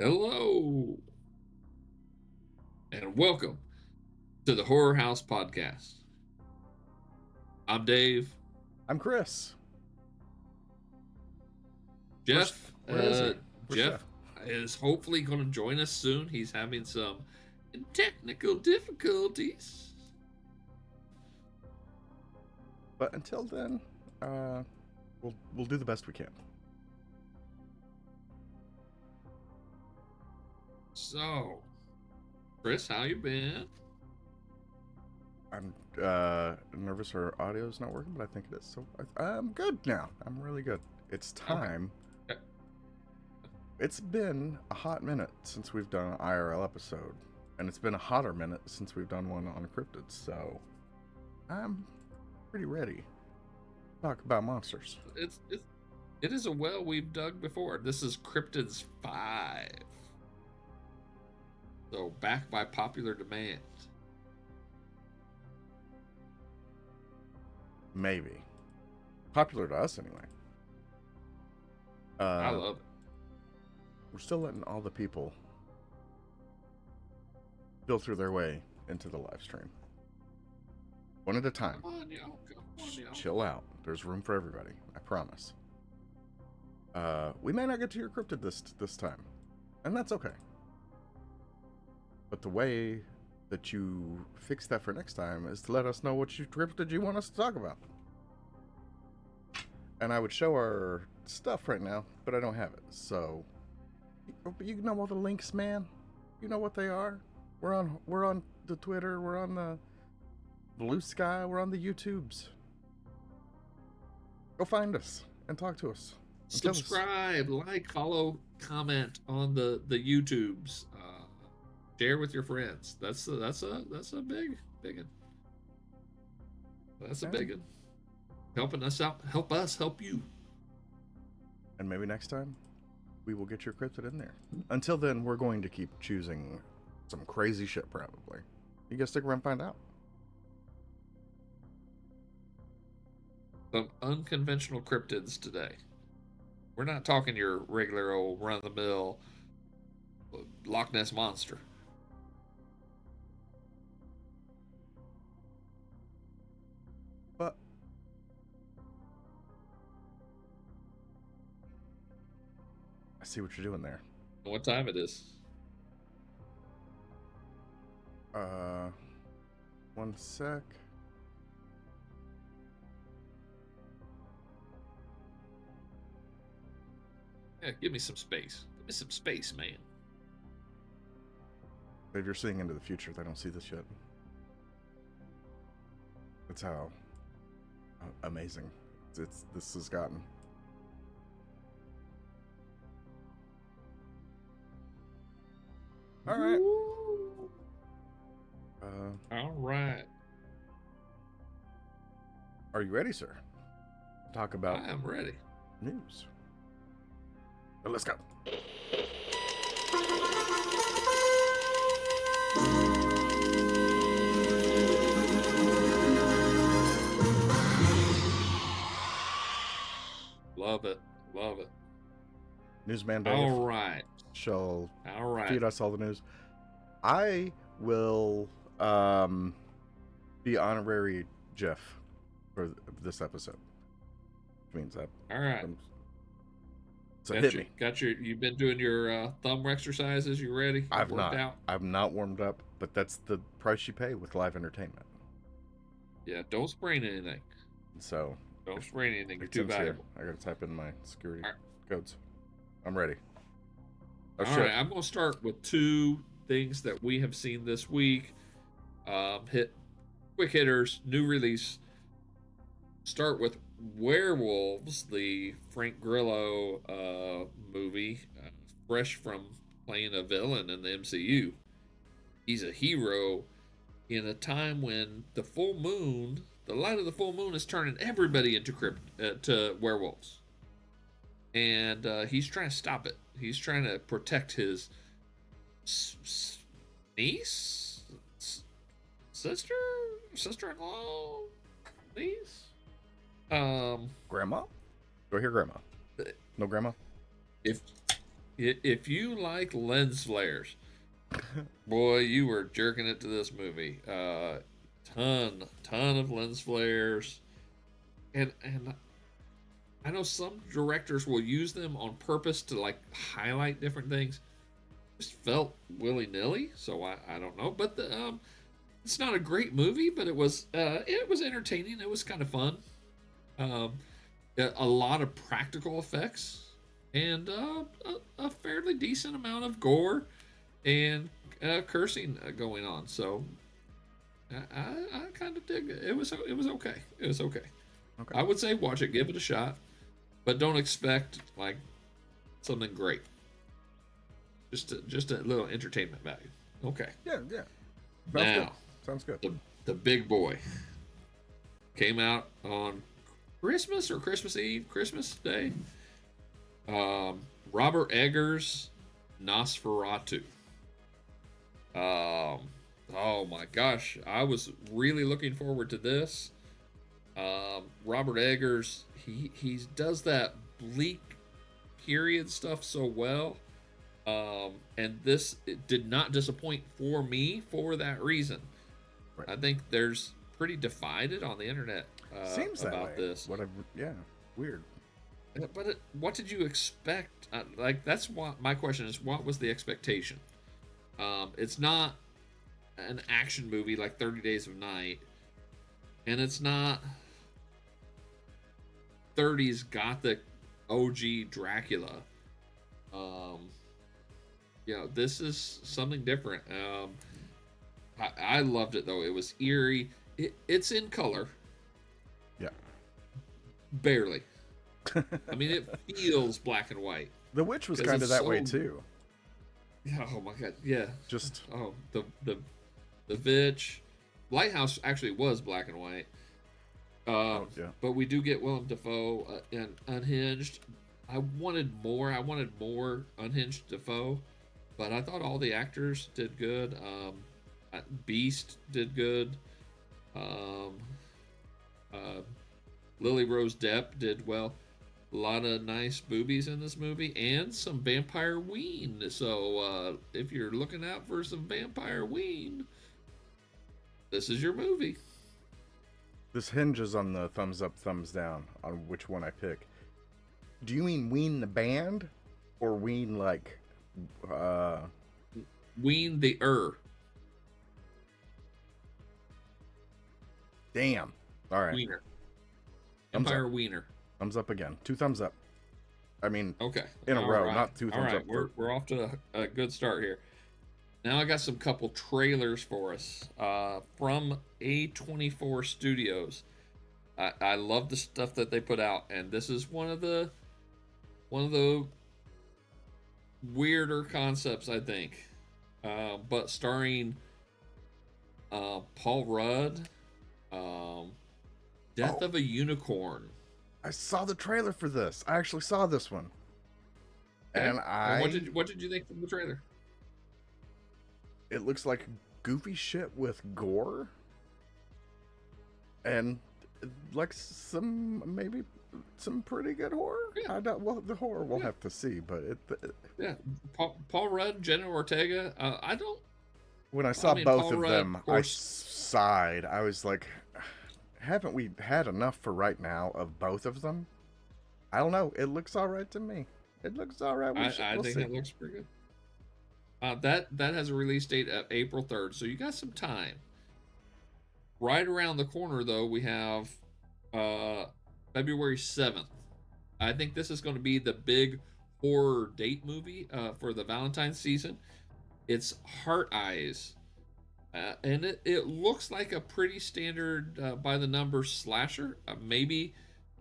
Hello, and welcome to the Horror House Podcast. I'm Dave. I'm Chris. Jeff, Where is he? Where's Jeff is hopefully going to join us soon. He's having some technical difficulties. But until then, we'll do the best we can. So, Chris, how you been? I'm nervous our audio's not working, but I think it is. So I'm good now. I'm really good. It's time. Okay. It's been a hot minute since we've done an IRL episode, and it's been a hotter minute since we've done one on Cryptids. So I'm pretty ready to talk about monsters. It is a well we've dug before. This is Cryptids 5. So back by popular demand. Maybe popular to us anyway. I love it. We're still letting all the people filter their way into the live stream. One at a time. Come on, y'all. Chill out. There's room for everybody. I promise. We may not get to your cryptid this time, and that's okay. But the way that you fix that for next time is to let us know what cryptid you want us to talk about. And I would show our stuff right now, but I don't have it. So, you know all the links, man. You know what they are. We're on the Twitter. We're on the Blue Sky. We're on the YouTubes. Go find us and talk to us. Subscribe, like, follow, comment on the YouTubes. Share with your friends. That's a big one. That's a big one. Helping us out. Help us help you. And maybe next time we will get your cryptid in there. Until then, we're going to keep choosing some crazy shit probably. You guys stick around and find out. Some unconventional cryptids today. We're not talking your regular old run-of-the-mill Loch Ness monster. But I see what you're doing there. What time it is? One sec. Yeah, give me some space. Give me some space, man. If you're seeing into the future, they don't see this yet. That's how amazing this has gotten. All right. All right. Are you ready, sir? Talk about. I am ready. News. Well, let's go. Love it. Love it. Newsman Dave All right. shall All right. feed us all the news. I will be honorary Jeff for this episode. Which means that. All right. So hit me. You've been doing your thumb exercises. You ready? I've not warmed up, but that's the price you pay with live entertainment. Yeah, don't sprain anything. So don't sprain anything. You're too valuable. I gotta type in my security codes. I'm ready. All right, I'm gonna start with two things that we have seen this week. Hit quick hitters, new release. Start with Werewolves, the Frank Grillo movie, fresh from playing a villain in the MCU. He's a hero in a time when the full moon, the light of the full moon, is turning everybody into to werewolves, and he's trying to stop it. He's trying to protect his niece, sister-in-law, niece. Grandma? Do I hear grandma? No grandma? If If you like lens flares, boy, you were jerking it to this movie. Ton of lens flares, and I know some directors will use them on purpose to like highlight different things. Just felt willy nilly, so I don't know. But it's not a great movie, but it was entertaining. It was kind of fun. Um, a lot of practical effects and a fairly decent amount of gore and cursing going on. So I kind of dig it. It was okay. It was okay. Okay. I would say watch it, give it a shot, but don't expect like something great. Just a little entertainment value. Okay. Yeah. Sounds Now, good. Sounds good. The big boy came out on Christmas or Christmas Eve, Christmas Day. Robert Eggers' Nosferatu. Oh my gosh, I was really looking forward to this. Robert Eggers, he does that bleak period stuff so well. And this it did not disappoint for me for that reason. Right. I think there's pretty divided on the internet Seems about this. Weird. But what did you expect? Like that's what my question is. What was the expectation? It's not an action movie like 30 Days of Night, and it's not 30s Gothic OG Dracula. This is something different. I loved it though. It was eerie. It's in color. Yeah. Barely. I mean, it feels black and white. The Witch was kind of that way too. Yeah. Oh my god. Yeah. Just the Witch. Lighthouse actually was black and white. yeah. But we do get Willem Dafoe and Unhinged. I wanted more. I wanted more Unhinged Dafoe, but I thought all the actors did good. Beast did good. Lily Rose Depp did well. A lot of nice boobies in this movie and some vampire ween. So if you're looking out for some vampire ween, this is your movie. This hinges on the thumbs up, thumbs down on which one I pick. Do you mean Ween the band, or Ween like Ween the Damn. All right. Wiener. Thumbs Empire up. Wiener. Thumbs up again. 2 thumbs up. I mean, Okay. in a All row, right. not 2 thumbs All right. up. We're off to a good start here. Now I got some couple trailers for us from A24 Studios. I love the stuff that they put out, and this is one of the weirder concepts, I think. But starring Paul Rudd, Death of a Unicorn. I saw the trailer for this. I actually saw this one. Okay. And what did you think from the trailer? It looks like goofy shit with gore. And like maybe some pretty good horror. Yeah. The horror we'll have to see, but yeah, Paul Rudd, Jenna Ortega. When I saw both Paul of Rudd, them, of I course. sighed. I was like, haven't we had enough for right now of both of them? I don't know. It looks all right to me. It looks all right. I think it looks pretty good. That has a release date of April 3rd, so you got some time. Right around the corner, though, we have February 7th. I think this is going to be the big horror date movie for the Valentine's season. It's Heart Eyes. And it looks like a pretty standard by the numbers slasher. Maybe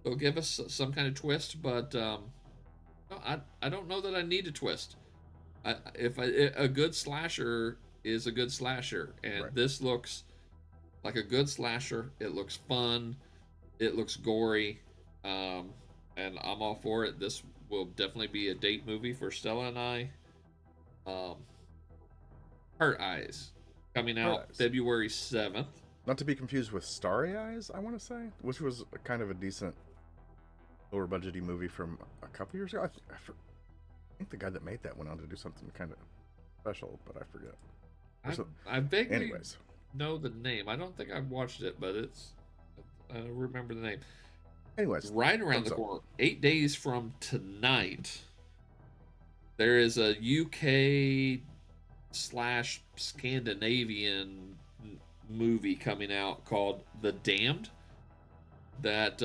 they'll give us some kind of twist, but no, I don't know that I need a twist. A good slasher is a good slasher, and Right. This looks like a good slasher. It looks fun. It looks gory, and I'm all for it. This will definitely be a date movie for Stella and I. Heart Eyes coming out February 7th. Not to be confused with Starry Eyes, I want to say, which was kind of a decent lower budgety movie from a couple years ago. think the guy that made that went on to do something kind of special, but I forget. I vaguely Anyways, know the name. I don't think I've watched it, but I remember the name. anyways, Right around the corner, 8 days from tonight, there is a UK slash Scandinavian movie coming out called The Damned that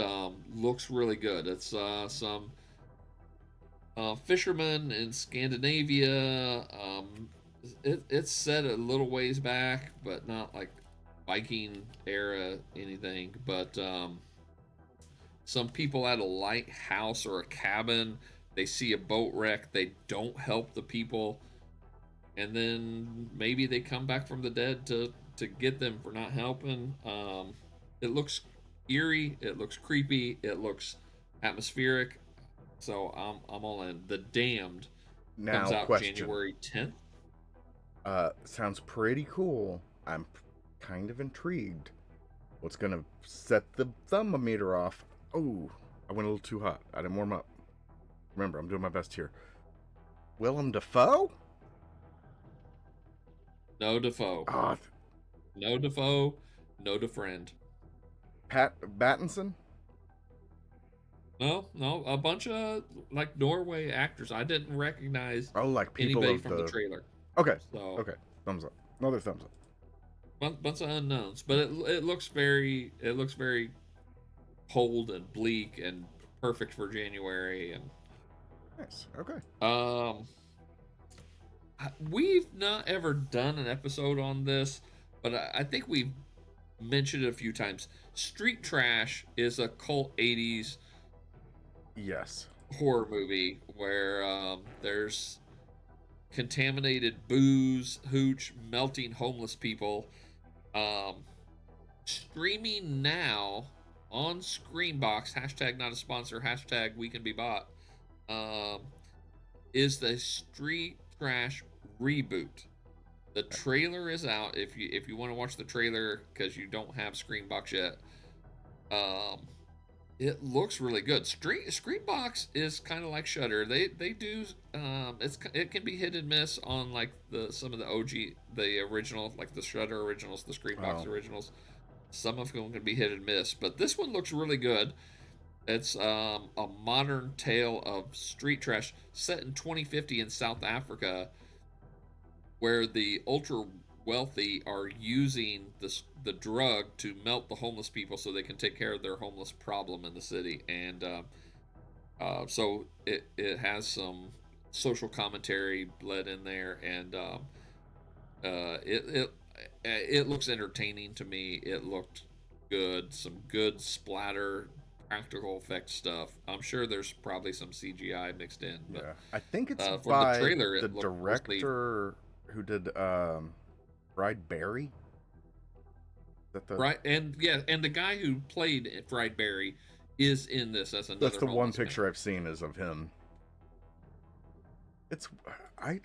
looks really good. It's some fishermen in Scandinavia. It's set a little ways back, but not like Viking era anything. But some people at a lighthouse or a cabin, they see a boat wreck. They don't help the people, and then maybe they come back from the dead to get them for not helping. It looks eerie. It looks creepy. It looks atmospheric. So I'm all in. The Damned comes out January 10th. Sounds pretty cool. I'm kind of intrigued. What's gonna set the thermometer off? Oh, I went a little too hot. I didn't warm up. Remember, I'm doing my best here. Willem Dafoe? No Defoe. No Defoe. No DeFriend. Pat Battinson? No, a bunch of like Norway actors. I didn't recognize like people anybody from the trailer. Okay. So okay, thumbs up. Another thumbs up. Bunch of unknowns, but it looks very cold and bleak and perfect for January. And nice. Okay. We've not ever done an episode on this, but I think we've mentioned it a few times. Street Trash is a cult 80s horror movie where there's contaminated booze, hooch, melting homeless people. Streaming now on Screenbox, hashtag not a sponsor, hashtag we can be bought, is the Street Trash reboot. The trailer is out. If you want to watch the trailer because you don't have Screenbox yet, it looks really good. Screenbox is kind of like Shudder. They do it can be hit and miss on like some of the original, like the Shudder originals, the Screenbox originals. Some of them can be hit and miss, but this one looks really good. It's a modern tale of street trash set in 2050 in South Africa, where the ultra wealthy are using the drug to melt the homeless people so they can take care of their homeless problem in the city. And so it has some social commentary bled in there, and it looks entertaining to me. It looked good, some good splatter practical effect stuff. I'm sure there's probably some CGI mixed in, but yeah, I think it's from by the trailer, the director who did Bride Barry. Right, and the guy who played Fried Barry is in this as another. That's the one picture I've seen is of him. It's I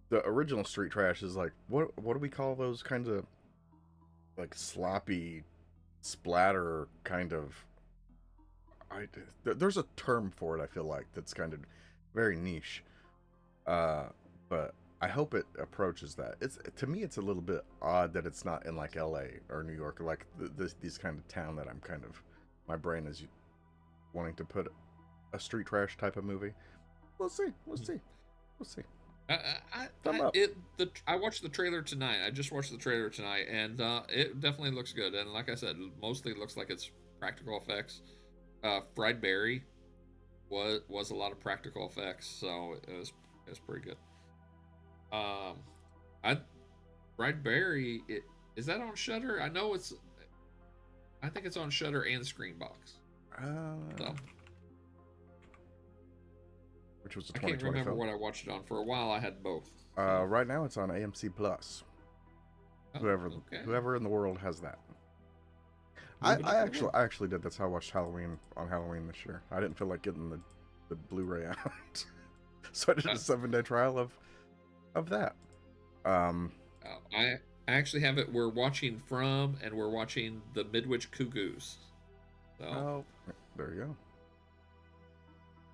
the original Street Trash is like what do we call those kinds of like sloppy splatter kind of. There's a term for it. I feel like that's kind of very niche. But I hope it approaches that. To me, it's a little bit odd that it's not in like L.A. or New York, or like these kind of town that I'm kind of, my brain is wanting to put a street trash type of movie. We'll see. I watched the trailer tonight. I just watched the trailer tonight, and it definitely looks good. And like I said, mostly looks like it's practical effects. Fried Barry was a lot of practical effects, so it was pretty good. Fried Barry, is that on Shudder? I think it's on Shudder and Screenbox. So. Which was a 2020 I can't remember film. what I watched it on. For a while, I had both. Right now, it's on AMC Plus. Whoever in the world has that. I actually did. That's how I watched Halloween on Halloween this year. I didn't feel like getting the Blu-ray out, so I did a 7-day trial of that. I actually have it. We're watching From, and we're watching the Midwich Cuckoos. So, there you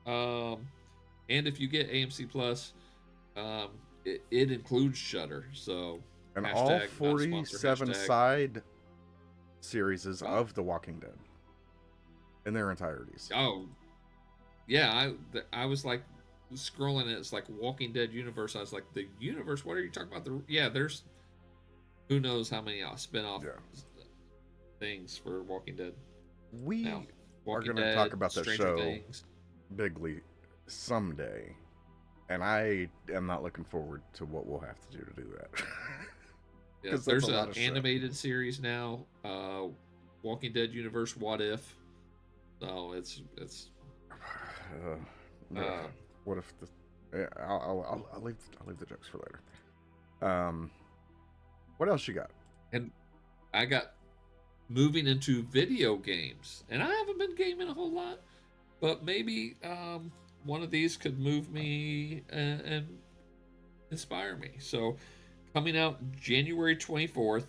go. And if you get AMC Plus, it includes Shudder. So And all hashtag not a sponsor, 47 hashtag. side series of The Walking Dead in their entirities. Oh, yeah. I was like scrolling. It's like Walking Dead universe. I was like, the universe. What are you talking about? There's who knows how many spin-off things for Walking Dead. We now, are going to talk about that show bigly someday, and I am not looking forward to what we'll have to do to do that. Yeah, there's an animated series now, Walking Dead universe. What if? So it's. What if the? I'll leave the jokes for later. What else you got? And I got moving into video games, and I haven't been gaming a whole lot, but maybe one of these could move me and inspire me. So, coming out January 24th,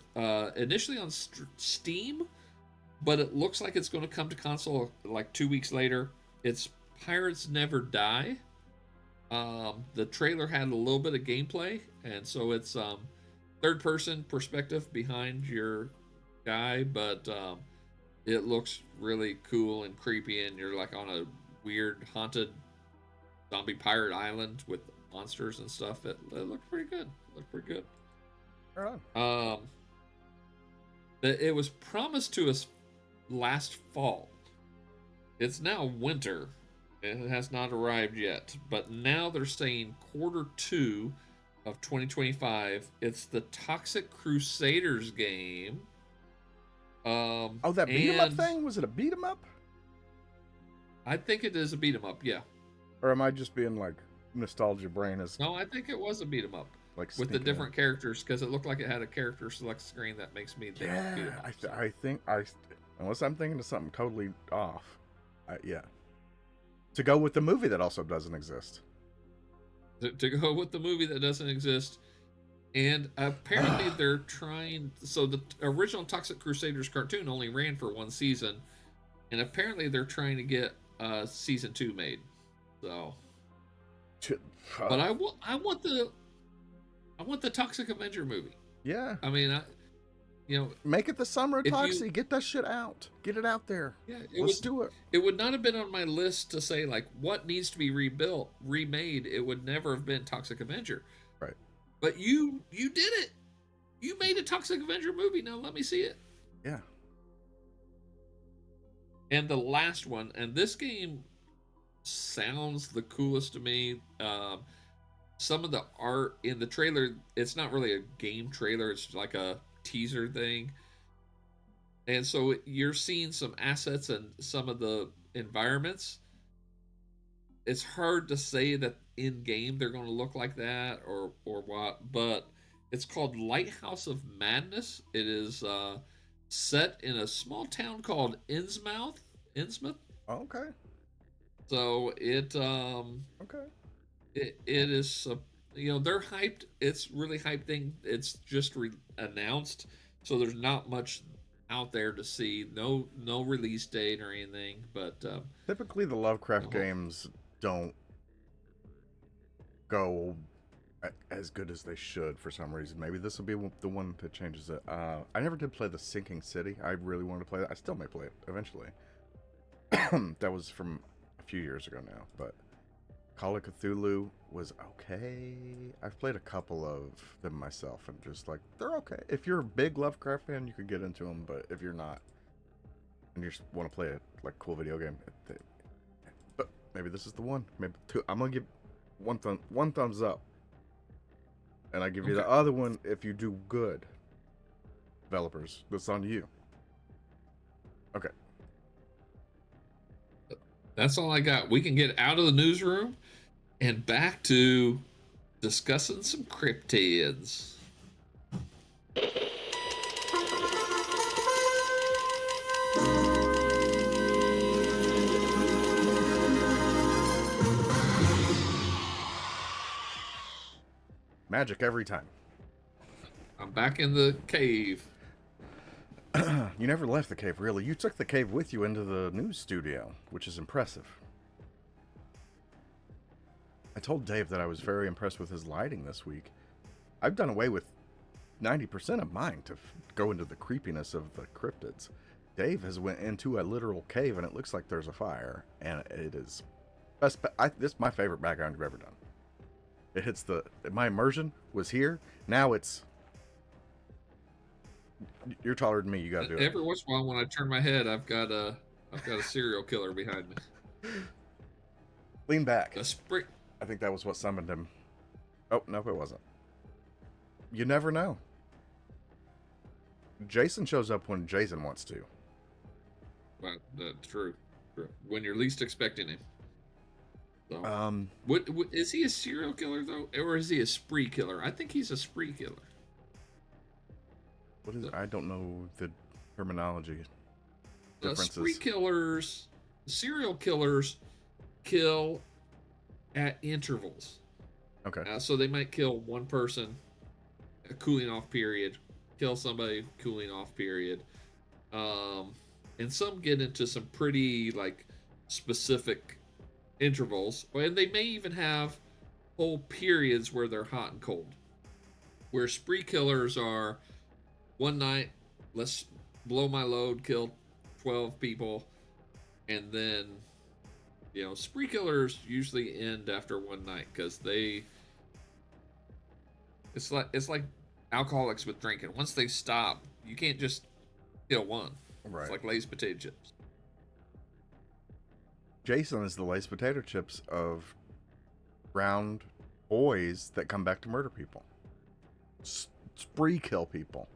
initially on Steam, but it looks like it's going to come to console like 2 weeks later. It's Pirates Never Die. The trailer had a little bit of gameplay, and so it's third-person perspective behind your guy, but it looks really cool and creepy, and you're like on a weird haunted zombie pirate island with monsters and stuff. It looked pretty good. Right on. It was promised to us last fall. It's now winter. It has not arrived yet, but now they're saying Q2 of 2025. It's the Toxic Crusaders game. That beat 'em up thing? Was it a beat 'em up? I think it is a beat 'em up, yeah. Or am I just being like nostalgia brain? No, I think it was a beat 'em up. Like with the different characters, because it looked like it had a character select screen that makes me think. Yeah, I think unless I'm thinking of something totally off. To go with the movie that also doesn't exist. To go with the movie that doesn't exist. And apparently they're trying. So the original Toxic Crusaders cartoon only ran for one season, and apparently they're trying to get season 2 made. So, but I want the Toxic Avenger movie. Yeah. I mean, make it the summer of Toxie. Get that shit out. Get it out there. Yeah, let's do it. It would not have been on my list to say like what needs to be remade. It would never have been Toxic Avenger. Right. But you did it. You made a Toxic Avenger movie. Now let me see it. Yeah. And the last one, and this game sounds the coolest to me. Some of the art in the trailer, it's not really a game trailer. It's like a teaser thing. And so you're seeing some assets and some of the environments. It's hard to say that in game they're going to look like that or what, but it's called Lighthouse of Madness. It is set in a small town called Innsmouth. Okay. So it is they're hyped. It's really hyped thing. It's just announced, so there's not much out there to see. No release date or anything. But typically the Lovecraft games don't go as good as they should for some reason. Maybe this will be the one that changes it. I never did play the Sinking City. I really wanted to play that. I still may play it eventually. That was from a few years ago now, but Call of Cthulhu was okay. I've played a couple of them myself, and just like, they're okay. If you're a big Lovecraft fan, you could get into them, but if you're not, and you just want to play a cool video game, but maybe this is the one. Maybe two. I'm gonna give one thumbs up, and I give you the other one if you do good. Developers, that's on you. Okay. That's all I got. We can get out of the newsroom and back to discussing some cryptids. Magic every time. I'm back in the cave. You never left the cave, really. You took the cave with you into the news studio, which is impressive. I told Dave that I was very impressed with his lighting this week. I've done away with 90% of mine to go into the creepiness of the cryptids. Dave has went into a literal cave and it looks like there's a fire, and it is this is my favorite background you've ever done. It hits my immersion was here. Now it's you're taller than me. You got to do it. Every once in a while, when I turn my head, I've got a serial killer behind me. Lean back. A spring. I think that was what summoned him. Oh, nope, it wasn't. You never know. Jason shows up when Jason wants to. Well, that's true. When you're least expecting him. So, what is he a serial killer though, or is he a spree killer? I think he's a spree killer. What is? I don't know the terminology. Differences. Spree killers, serial killers, kill at intervals. Okay. So they might kill one person, a cooling off period, kill somebody, cooling off period, and some get into some pretty like specific intervals, and they may even have whole periods where they're hot and cold. Where spree killers are, one night, let's blow my load, kill 12 people, and then, you know, spree killers usually end after one night because it's like alcoholics with drinking. Once they stop, you can't just kill one. Right. It's like Lay's potato chips. Jason is the Lay's potato chips of round boys that come back to murder people. Spree kill people.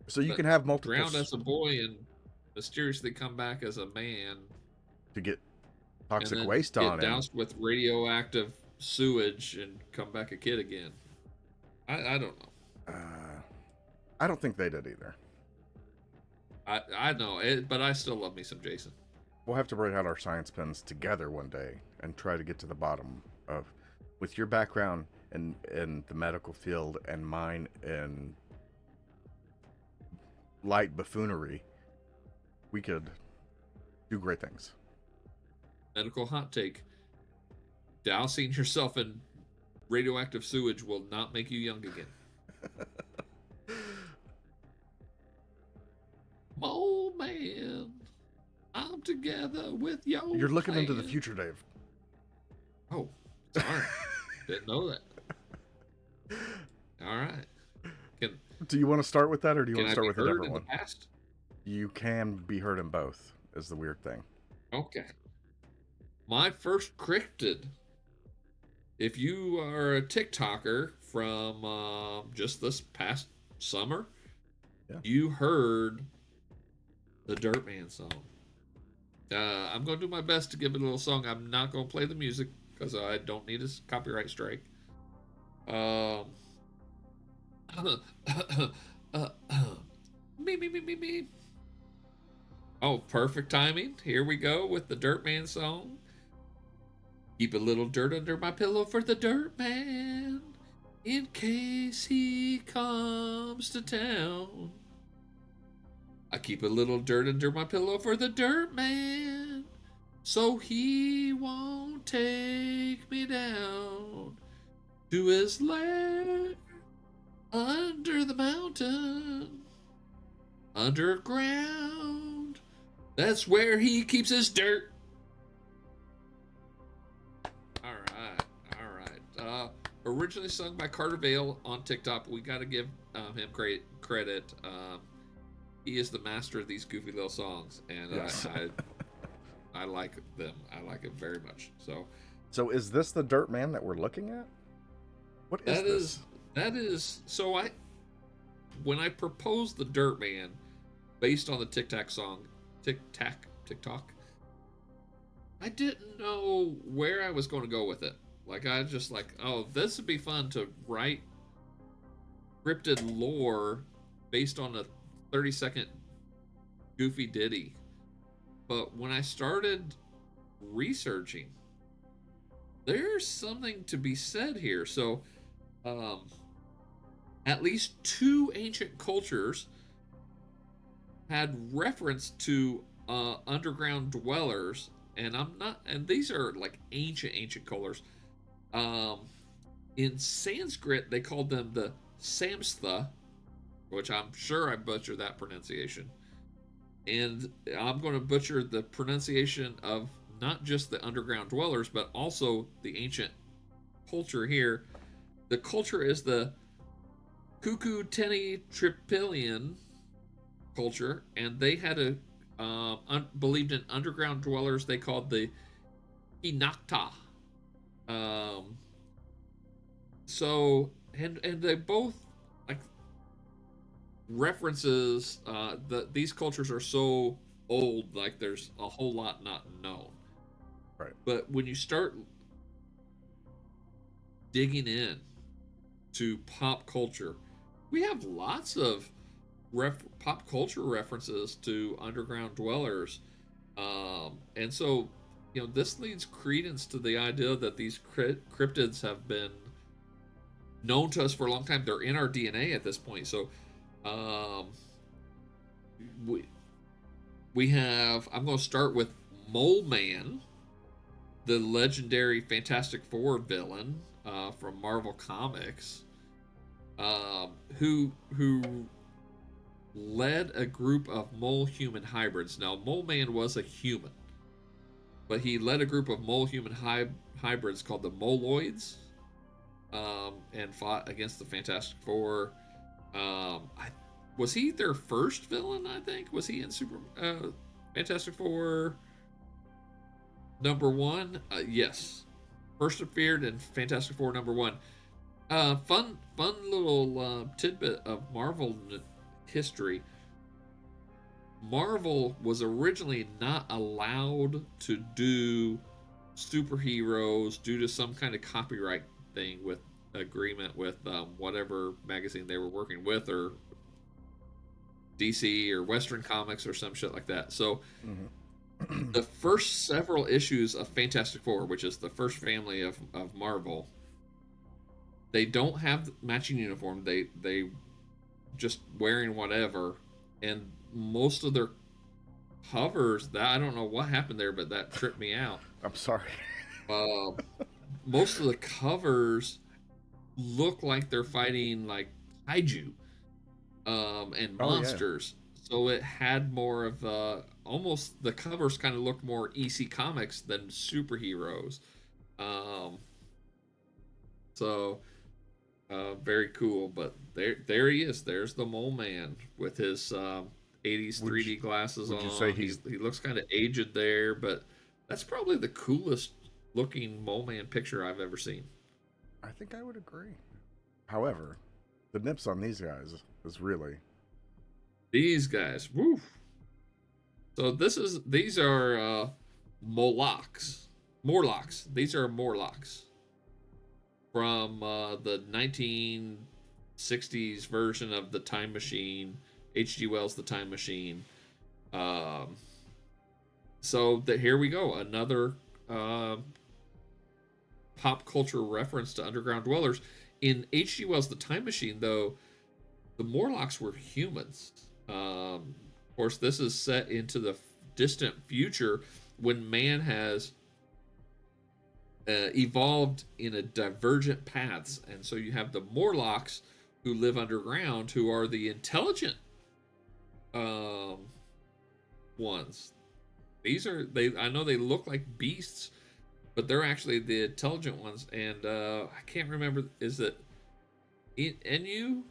So you can have multiple... Drowned as a boy and mysteriously come back as a man. To get toxic waste on him. Get doused with radioactive sewage and come back a kid again. I don't know. I don't think they did either. I know it, but I still love me some Jason. We'll have to break out our science pens together one day and try to get to the bottom of, with your background in the medical field and mine in light buffoonery, we could do great things. Medical hot take: dousing yourself in radioactive sewage will not make you young again. Oh man, I'm together with your You're looking plan. into the future, Dave. Oh, sorry. Didn't know that. All right. Do you want to start with that, or do you want to start with a different one? Past? You can be heard in both, is the weird thing. Okay. My first cryptid. If you are a TikToker from just this past summer, you heard the Dirtman song. I'm going to do my best to give it a little song. I'm not going to play the music because I don't need a copyright strike. Me. Oh, perfect timing. Here we go with the Dirtman song. Keep a little dirt under my pillow for the Dirtman in case he comes to town. I keep a little dirt under my pillow for the Dirtman so he won't take me down to his lair under the mountain, underground. That's where he keeps his dirt. All right. Originally sung by Carter Vale on TikTok. We got to give him great credit. He is the master of these goofy little songs, and yes. I like them. I like it very much. So is this the Dirtman that we're looking at? What is this? That is. So when I proposed the Dirtman, based on the TikTok song, TikTok, I didn't know where I was going to go with it. Like I just like, oh, this would be fun to write cryptid lore based on a 30-second goofy ditty. But when I started researching, there's something to be said here. So, at least 2 ancient cultures had reference to underground dwellers and I'm not, and these are like ancient colors. Um, in Sanskrit, they called them the Samstha, which I'm sure I butchered that pronunciation. And I'm going to butcher the pronunciation of not just the underground dwellers, but also the ancient culture here. The culture is the Cucuteni Tripilian culture, and they had believed in underground dwellers they called the Hinakta. Um, and they both like references these cultures are so old, like there's a whole lot not known. Right. But when you start digging in to pop culture, we have lots of pop culture references to underground dwellers, and so this leads credence to the idea that these cryptids have been known to us for a long time. They're in our DNA at this point. So um, we have. I'm going to start with Mole Man, the legendary Fantastic Four villain from Marvel Comics, who led a group of mole human hybrids. Now, Mole Man was a human, but he led a group of mole human hybrids called the Moloids, and fought against the Fantastic Four. Was he their first villain? I think was he in Fantastic Four #1? Yes, first appeared in Fantastic Four #1. Fun little tidbit of Marvel history. Marvel was originally not allowed to do superheroes due to some kind of copyright thing with agreement with whatever magazine they were working with, or DC or Western Comics or some shit like that. So the first several issues of Fantastic Four, which is the first family of Marvel, they don't have matching uniform. They just wearing whatever, and most of their covers, that I don't know what happened there, but that tripped me out. I'm sorry. Most of the covers look like they're fighting like kaiju and monsters. So it had more of almost, the covers kind of looked more EC Comics than superheroes. Very cool. But there he is. There's the Mole Man with his 80s 3D glasses on. Would you say he looks kind of aged there, but that's probably the coolest looking Mole Man picture I've ever seen. I think I would agree. However, the nips on these guys is really... These guys, woo. So these are Morlocks. These are Morlocks from the 1960s version of the Time Machine, H.G. Wells' The Time Machine. So here we go, another pop culture reference to underground dwellers. In H.G. Wells' The Time Machine, though, the Morlocks were humans. Of course, this is set into the distant future when man has evolved in a divergent paths, and so you have the Morlocks who live underground, who are the intelligent ones. I know they look like beasts, but they're actually the intelligent ones. And I can't remember, is it Enu?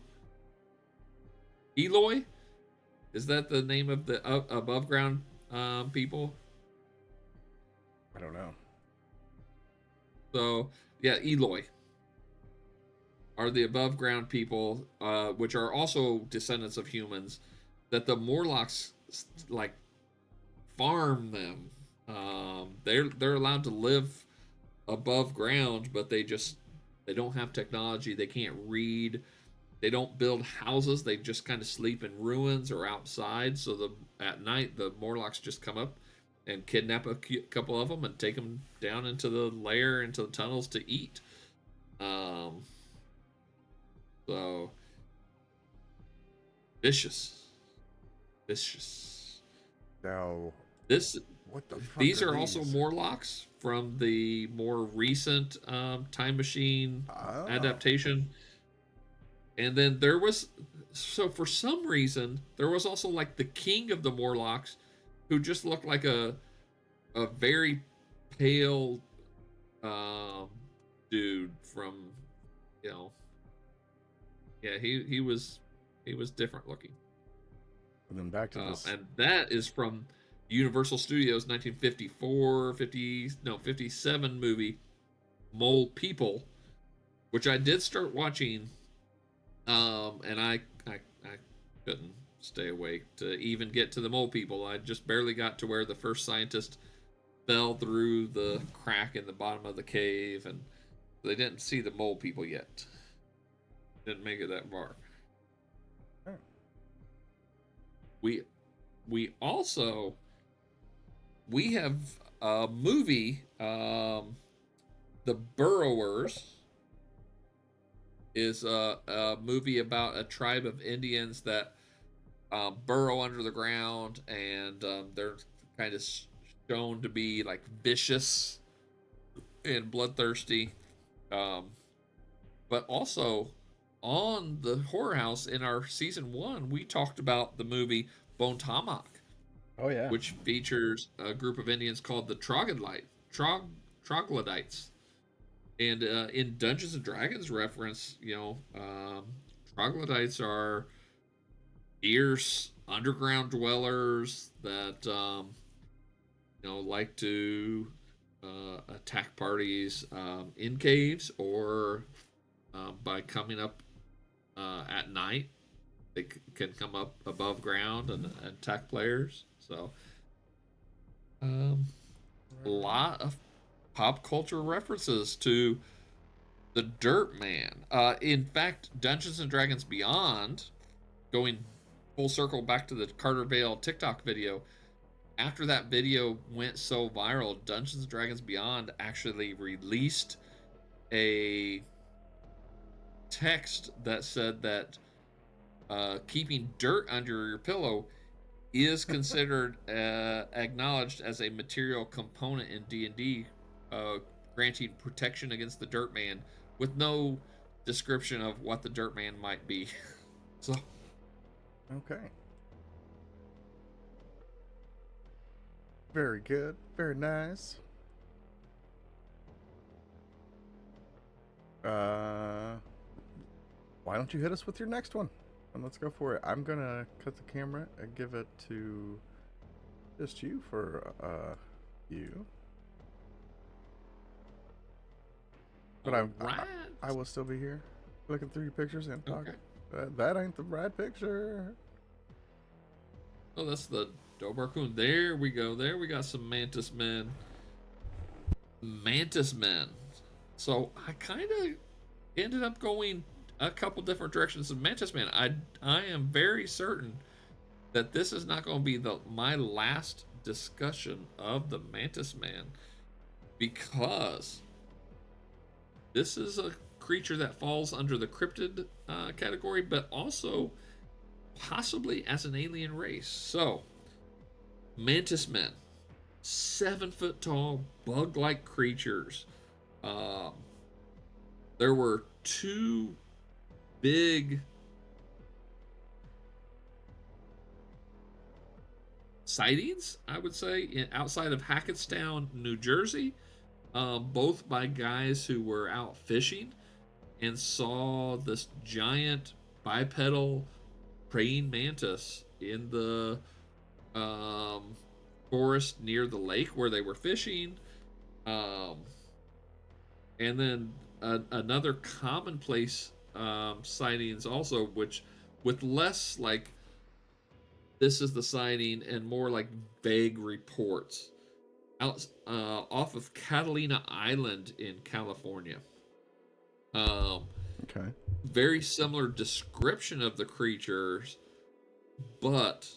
Eloy? Is that the name of the above ground people? I don't know. So yeah, Eloy are the above ground people, which are also descendants of humans, that the Morlocks like farm them. They're allowed to live above ground, but they don't have technology. They can't read. They don't build houses. They just kind of sleep in ruins or outside. So at night, the Morlocks just come up and kidnap a couple of them and take them down into the lair, into the tunnels to eat. So vicious. Now, This What the fuck These are are also these? Morlocks from the more recent Time Machine Oh. adaptation. And then there was, so for some reason, there was also like the king of the Morlocks, who just looked like a very pale um, dude from, you know, yeah, he was different looking. And then back to this. And that is from Universal Studios 1954, 50, no, 57 movie Mole People, which I did start watching, and I couldn't stay awake to even get to the Mole People. I just barely got to where the first scientist fell through the crack in the bottom of the cave, and they didn't see the Mole People yet. Didn't make it that far. Oh. We also we have a movie, The Burrowers is a movie about a tribe of Indians that burrow under the ground, and they're kind of shown to be like vicious and bloodthirsty. Um, but also on the Horror House in our season 1, we talked about the movie Bone Tomahawk, Oh yeah. which features a group of Indians called the Troglodytes. And in Dungeons and Dragons reference, troglodytes are fierce underground dwellers that like to attack parties in caves, or by coming up at night. They can come up above ground and attack players. So, a lot of pop culture references to the Dirt Man. In fact, Dungeons and Dragons Beyond, going full circle back to the Carter Vale TikTok video, after that video went so viral, Dungeons and Dragons Beyond actually released a text that said that keeping dirt under your pillow is considered acknowledged as a material component in D&D, granting protection against the Dirt Man, with no description of what the Dirt Man might be. So, Okay. Very good. Very nice. Why don't you hit us with your next one? And let's go for it. I'm gonna cut the camera and give it to just you for you. But I will still be here, looking through your pictures and talking. Okay. That ain't the right picture. Oh, that's the Dobarcoon. There we go. There we got some Mantis Men. Mantis Men. So I kind of ended up going a couple different directions of Mantis Man. I am very certain that this is not going to be my last discussion of the Mantis Man, because this is a creature that falls under the cryptid category, but also possibly as an alien race. So, Mantis Men, 7-foot tall, bug-like creatures. There were two big sightings, I would say, outside of Hackettstown, New Jersey, both by guys who were out fishing and saw this giant bipedal praying mantis in the forest near the lake where they were fishing. And then another commonplace sightings also, which with less like this is the sighting and more like vague reports, out off of Catalina Island in California. Okay. Very similar description of the creatures, but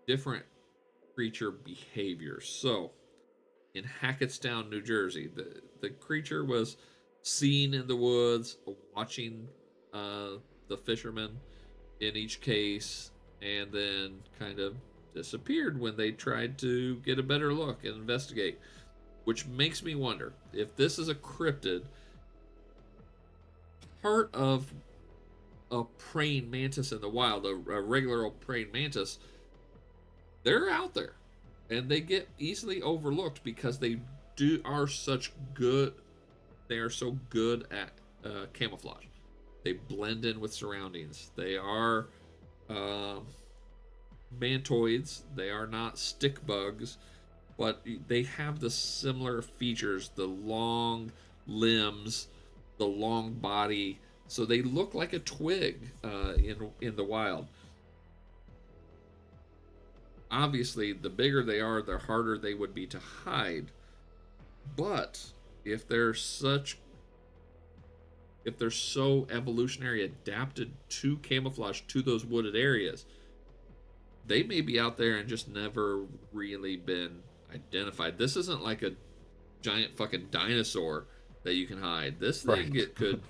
different creature behaviors. So, in Hackettstown, New Jersey, the creature was seen in the woods, watching the fishermen in each case, and then kind of disappeared when they tried to get a better look and investigate. Which makes me wonder if this is a cryptid, part of a praying mantis in the wild, a regular old praying mantis. They're out there, and they get easily overlooked because they are such good. They are so good at camouflage. They blend in with surroundings. They are mantoids. They are not stick bugs, but they have the similar features: the long limbs, the long body. So they look like a twig in the wild. Obviously, the bigger they are, the harder they would be to hide. But if they're so evolutionary adapted to camouflage to those wooded areas, they may be out there and just never really been identified. This isn't like a giant fucking dinosaur that you can hide. This thing could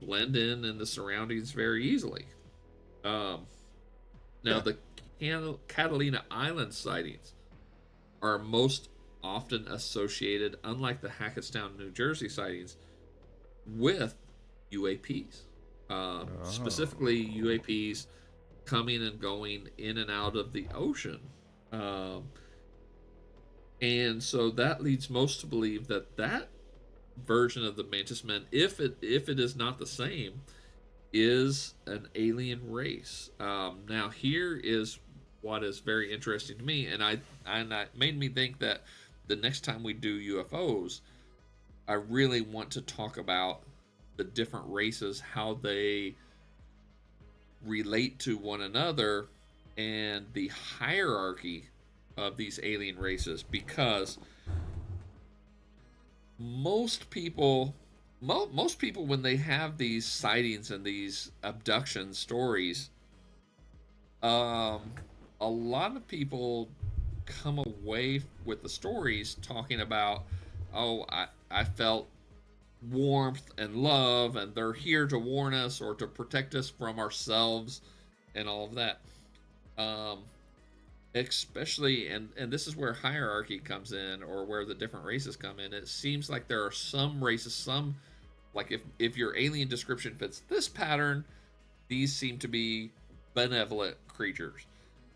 blend in the surroundings very easily. Now the Catalina Island sightings are most often associated, unlike the Hackettstown, New Jersey sightings, with UAPs. Specifically, UAPs coming and going in and out of the ocean. And so that leads most to believe that version of the Mantis Men, if it is not the same, is an alien race. Now here is what is very interesting to me, and I made me think that the next time we do UFOs, I really want to talk about the different races, how they relate to one another, and the hierarchy of these alien races, because most people when they have these sightings and these abduction stories, a lot of people come away with the stories talking about, oh, I felt warmth and love, and they're here to warn us or to protect us from ourselves and all of that. Especially, and this is where hierarchy comes in, or where the different races come in. It seems like there are some races, like if your alien description fits this pattern, these seem to be benevolent creatures.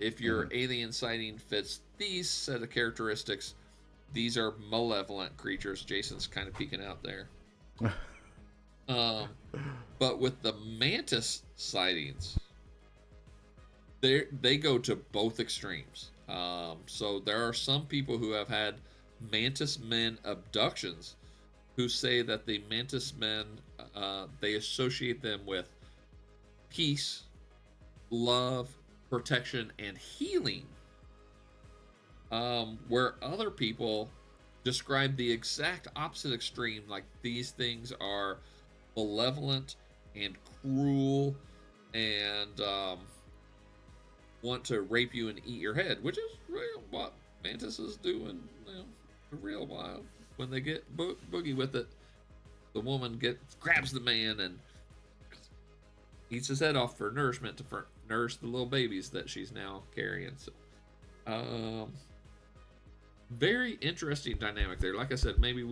If your alien sighting fits these set of characteristics, these are malevolent creatures. Jason's kind of peeking out there. But with the mantis sightings, they go to both extremes. So there are some people who have had mantis men abductions who say that the mantis men, they associate them with peace, love, protection, and healing. Where other people describe the exact opposite extreme, like these things are malevolent and cruel and want to rape you and eat your head, which is real what mantises do in the real wild. When they get boogie with it, the woman grabs the man and eats his head off for nourishment to nourish the little babies that she's now carrying. So, very interesting dynamic there. Like I said, maybe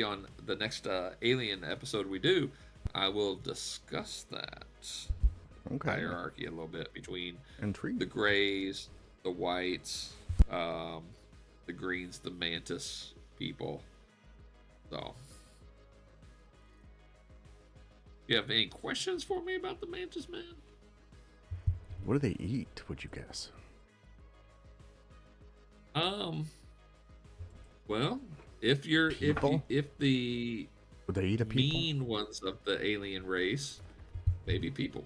on the next alien episode we do, I will discuss that hierarchy a little bit between the grays, the whites, the greens, the mantis people. So, you have any questions for me about the mantis man? What do they eat, would you guess? Well, if the would they eat a people? mean ones of the alien race, maybe people.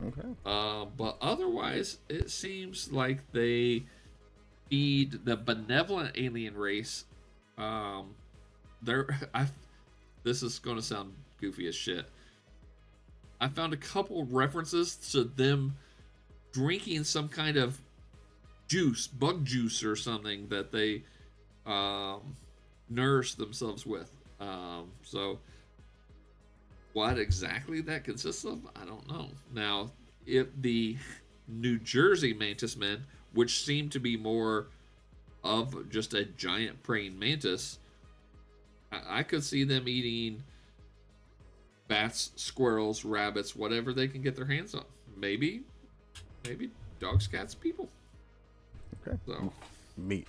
Okay. But otherwise, it seems like they feed the benevolent alien race. This is going to sound goofy as shit. I found a couple references to them drinking some kind of juice, bug juice or something that they nourish themselves with. So what exactly that consists of, I don't know. Now, if the New Jersey mantis men, which seem to be more of just a giant praying mantis, I could see them eating bats, squirrels, rabbits, whatever they can get their hands on. Maybe dogs, cats, people. Okay. So meat.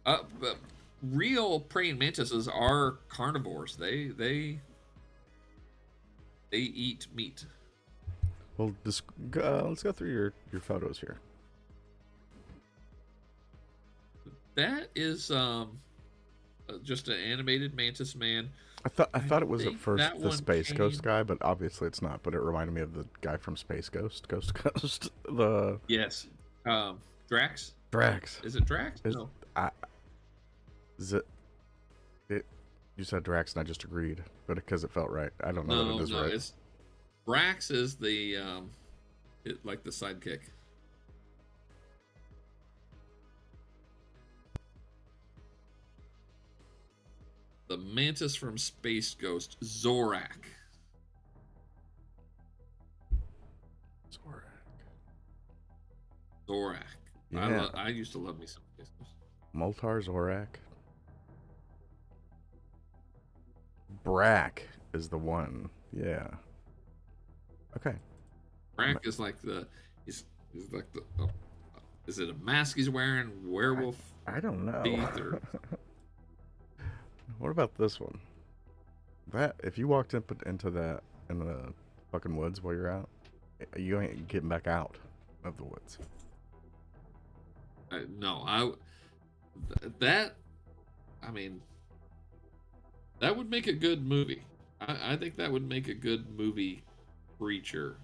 But real praying mantises are carnivores. They eat meat. Well, let's go through your photos here. That is just an animated mantis man. I thought it was at first the Space came... Ghost guy, but obviously it's not. But it reminded me of the guy from Space Ghost. Ghost. Yes. Drax. Is it Drax? No. Is it? You said Drax, and I just agreed, but because it felt right. I don't know that it is right. It's Drax is the like the sidekick. The mantis from Space Ghost, Zorak. Yeah. I used to love me some Space Ghost. Moltar, Zorak. Brack is the one. Yeah. Okay. Brack is like he's like the is it a mask he's wearing? Werewolf? I don't know. Or... What about this one? That if you walked into that in the fucking woods while you're out, you ain't getting back out of the woods. That would make a good movie. I think that would make a good movie creature.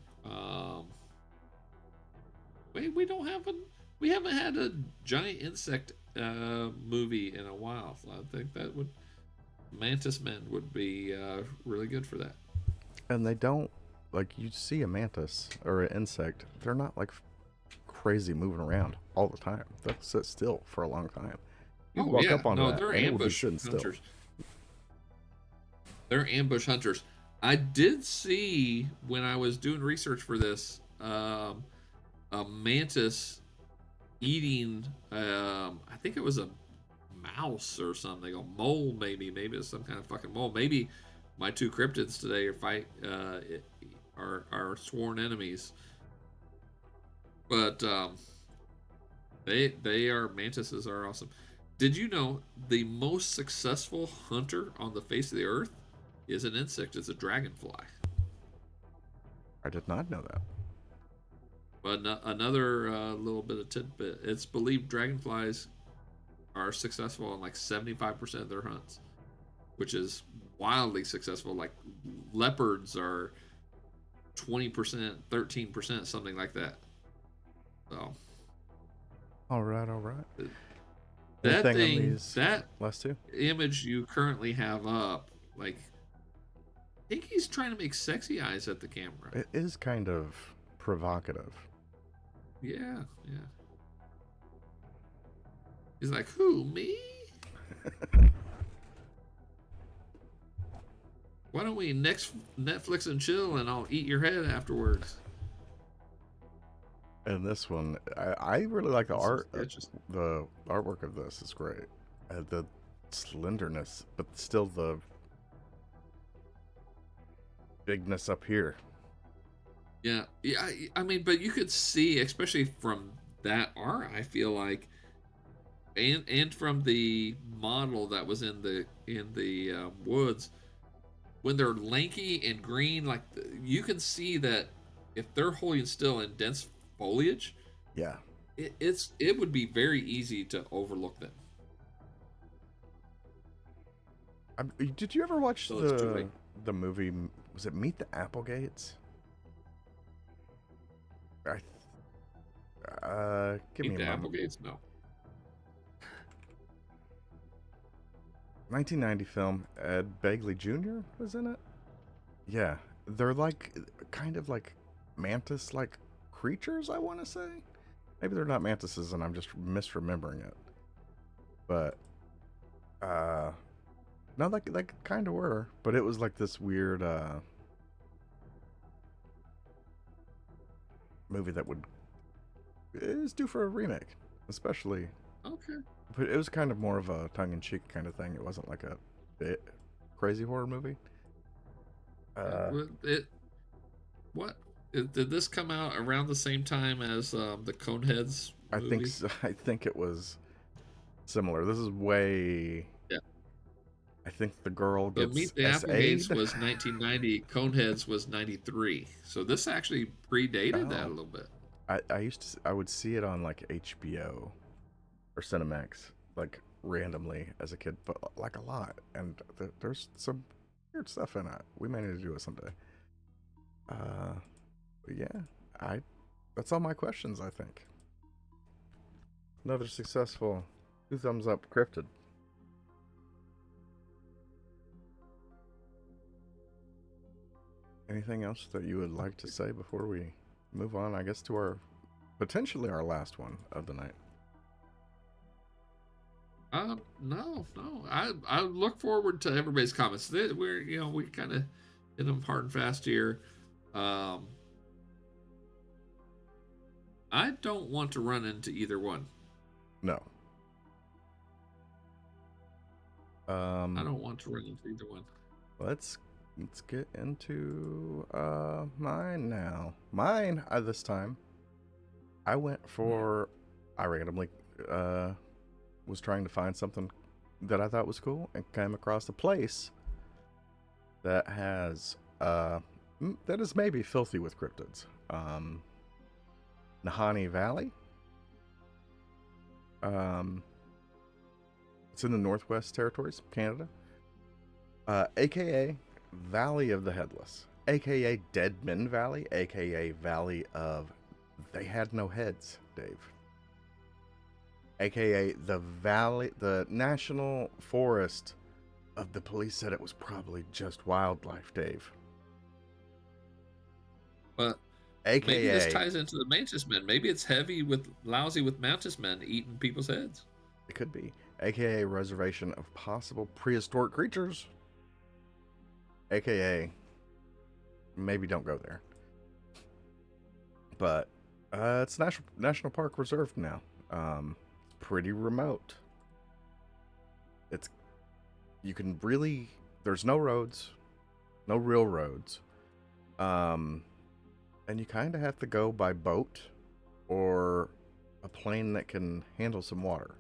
We haven't had a giant insect movie in a while, so I think that Mantis Men would be really good for that. And they don't, like, you see a mantis or an insect, they're not like crazy moving around all the time. They'll sit still for a long time. You walk up on that, they're and ambush hunters. Still. They're ambush hunters. I did see when I was doing research for this a mantis eating I think it was a mouse or something, a mole maybe it's some kind of fucking mole. Maybe my two cryptids today are sworn enemies, but mantises are awesome. Did you know the most successful hunter on the face of the earth is an insect? It's a dragonfly. I did not know that. But another little bit of tidbit. It's believed dragonflies are successful in like 75% of their hunts, which is wildly successful. Like leopards are 20%, 13%, something like that. So. All right. That thing, that last two image you currently have up, like, I think he's trying to make sexy eyes at the camera. It is kind of provocative. Yeah. He's like, who, me? Why don't we Netflix and chill, and I'll eat your head afterwards. And this one, I really like the art. The artwork of this is great. The slenderness, but still the bigness up here. Yeah. I mean, but you could see, especially from that art, I feel like, and from the model that was in the woods, when they're lanky and green, like you can see that if they're holding still in dense foliage, yeah, it would be very easy to overlook them. Did you ever watch the movie? Was it Meet the Applegates? Give me a moment. Applegates? No. 1990 film. Ed Begley Jr. was in it. Yeah, they're like kind of like mantis-like creatures, I want to say. Maybe they're not mantises and I'm just misremembering it. But no, like kind of were, but it was like this weird movie that is due for a remake, especially. Okay. But it was kind of more of a tongue-in-cheek kind of thing. It wasn't like a bit crazy horror movie. What did this come out around the same time as the Coneheads I think movie? so. I think it was similar. This is way. Yeah. I think the girl So gets Meet the Applegates SA'd. was 1990, Coneheads was 93. So this actually predated that a Oh, little bit. I would see it on like HBO or Cinemax like randomly as a kid, but like a lot. And there's some weird stuff in it. We may need to do it someday. But yeah, I that's all my questions. I think another successful 2 thumbs up cryptid. Anything else that you would like to say before we move on? I guess to our potentially our last one of the night. No. I look forward to everybody's comments. We kind of hit them hard and fast here. Um, I don't want to run into either one. No. I don't want to run into either one. Let's get into mine now. Mine this time. I went for. I randomly was trying to find something that I thought was cool and came across a place that has that is maybe filthy with cryptids. Nahanni Valley. It's in the Northwest Territories, Canada. AKA Valley of the Headless, AKA Deadman Valley, AKA Valley of They Had No Heads, Dave. AKA the National Forest of the police said it was probably just wildlife, Dave. But AKA, maybe this ties into the Mantis Men. Maybe it's lousy with Mantis Men eating people's heads. It could be. AKA reservation of possible prehistoric creatures. AKA maybe don't go there. But it's national park reserved now. Pretty remote. There's no roads, no real roads. And you kind of have to go by boat or a plane that can handle some water.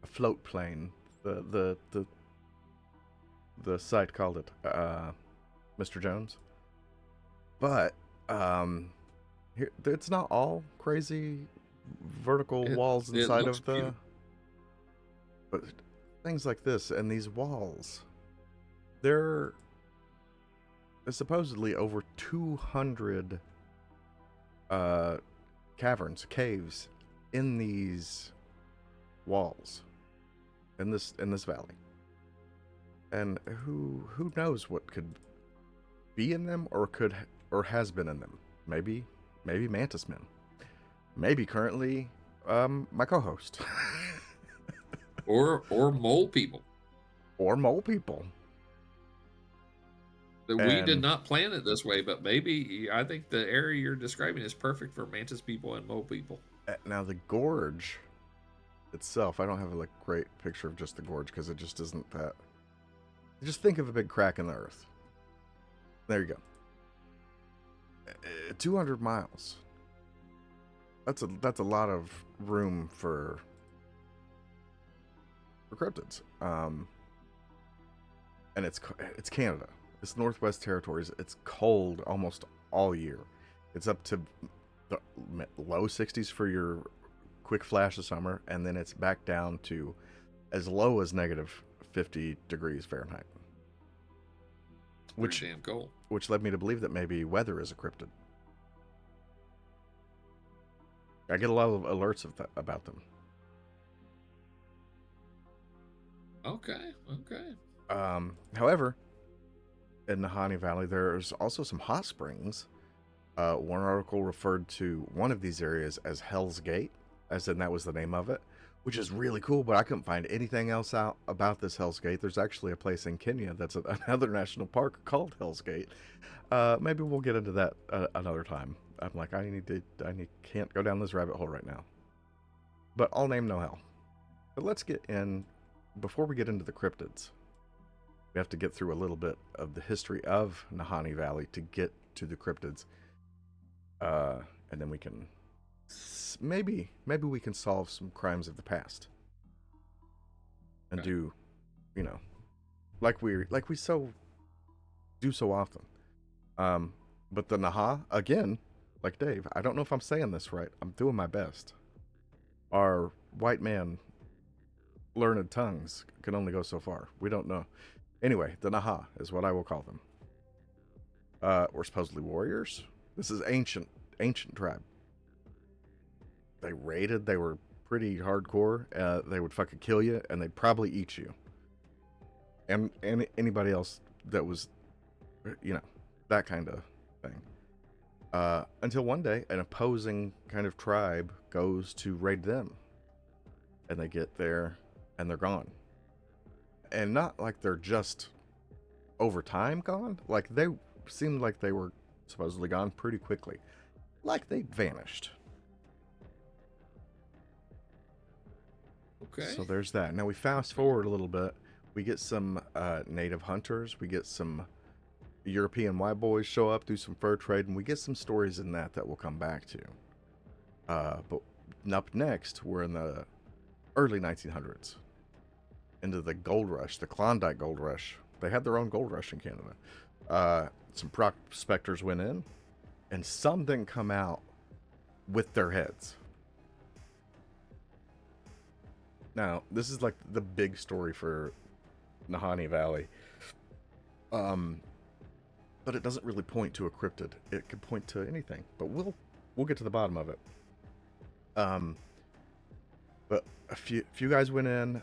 A float plane. The site called it Mr. Jones. But here, it's not all crazy vertical walls inside of the cute. But things like this and these walls, there's supposedly over 200 caves in these walls in this valley. And who knows what could be in them or has been in them. Maybe mantis men. Maybe currently my co-host. or mole people. Or mole people. We did not plan it this way, but maybe I think the area you're describing is perfect for mantis people and mole people. Now the gorge itself, I don't have a great picture of just the gorge because it just isn't that. Just think of a big crack in the earth. There you go. 200 miles. That's a lot of room for cryptids. And it's Canada. It's Northwest Territories. It's cold almost all year. It's up to the low 60s for your quick flash of summer, and then it's back down to as low as negative 50 degrees Fahrenheit. Which damn cold. Which led me to believe that maybe weather is a cryptid. I get a lot of alerts about them. Okay. However, in Nahanni Valley, there's also some hot springs. One article referred to one of these areas as Hell's Gate, as in that was the name of it, which is really cool, but I couldn't find anything else out about this Hell's Gate. There's actually a place in Kenya that's another national park called Hell's Gate. Maybe we'll get into that another time. I'm like, can't go down this rabbit hole right now. But all name, no hell. But let's get in, before we get into the cryptids, we have to get through a little bit of the history of Nahanni Valley to get to the cryptids. And then we can, maybe we can solve some crimes of the past. And do, like we so do so often. But the Naha, again, like Dave, I don't know if I'm saying this right. I'm doing my best. Our white man learned tongues can only go so far. We don't know. Anyway, the Naha is what I will call them. We're supposedly warriors. This is ancient tribe. They raided. They were pretty hardcore. They would fucking kill you, and they'd probably eat you. And anybody else that was, that kind of thing. Until one day, an opposing kind of tribe goes to raid them. And they get there, and they're gone. And not like they're just over time gone. Like, they seemed like they were supposedly gone pretty quickly. Like they vanished. Okay. So there's that. Now we fast forward a little bit. We get some native hunters. We get some European white boys show up, do some fur trade, and we get some stories in that we'll come back to. But up next, we're in the early 1900s. Into the gold rush, the Klondike gold rush. They had their own gold rush in Canada. Some prospectors went in, and some didn't come out with their heads. Now, this is like the big story for Nahanni Valley. But it doesn't really point to a cryptid. It could point to anything, but we'll get to the bottom of it. But a few guys went in.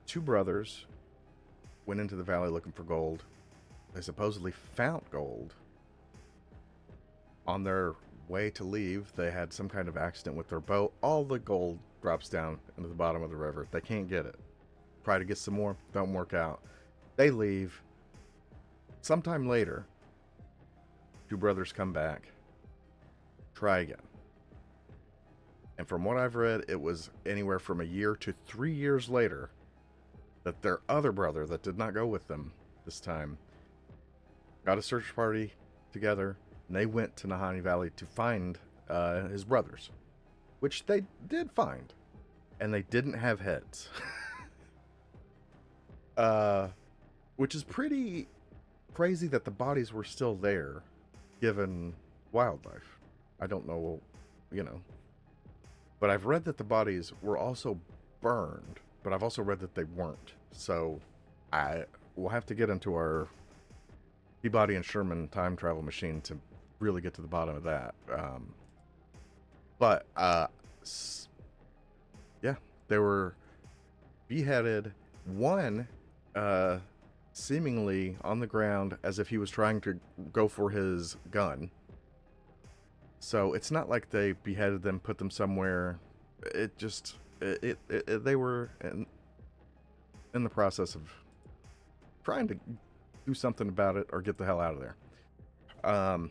Two brothers went into the valley looking for gold. They supposedly found gold. On their way to leave, they had some kind of accident with their boat. All the gold drops down into the bottom of the river. They can't get it. Try to get some more, don't work out. They leave. Sometime later, two brothers come back. Try again. And from what I've read, it was anywhere from a year to 3 years later that their other brother that did not go with them this time got a search party together, and they went to Nahanni Valley to find his brothers, which they did find, and they didn't have heads. Which is pretty crazy that the bodies were still there, given wildlife. I don't know, but I've read that the bodies were also burned, but I've also read that they weren't. So we'll have to get into our Peabody and Sherman time travel machine to really get to the bottom of that. Yeah, they were beheaded. One seemingly on the ground as if he was trying to go for his gun. So it's not like they beheaded them, put them somewhere. They were in the process of trying to do something about it or get the hell out of there. A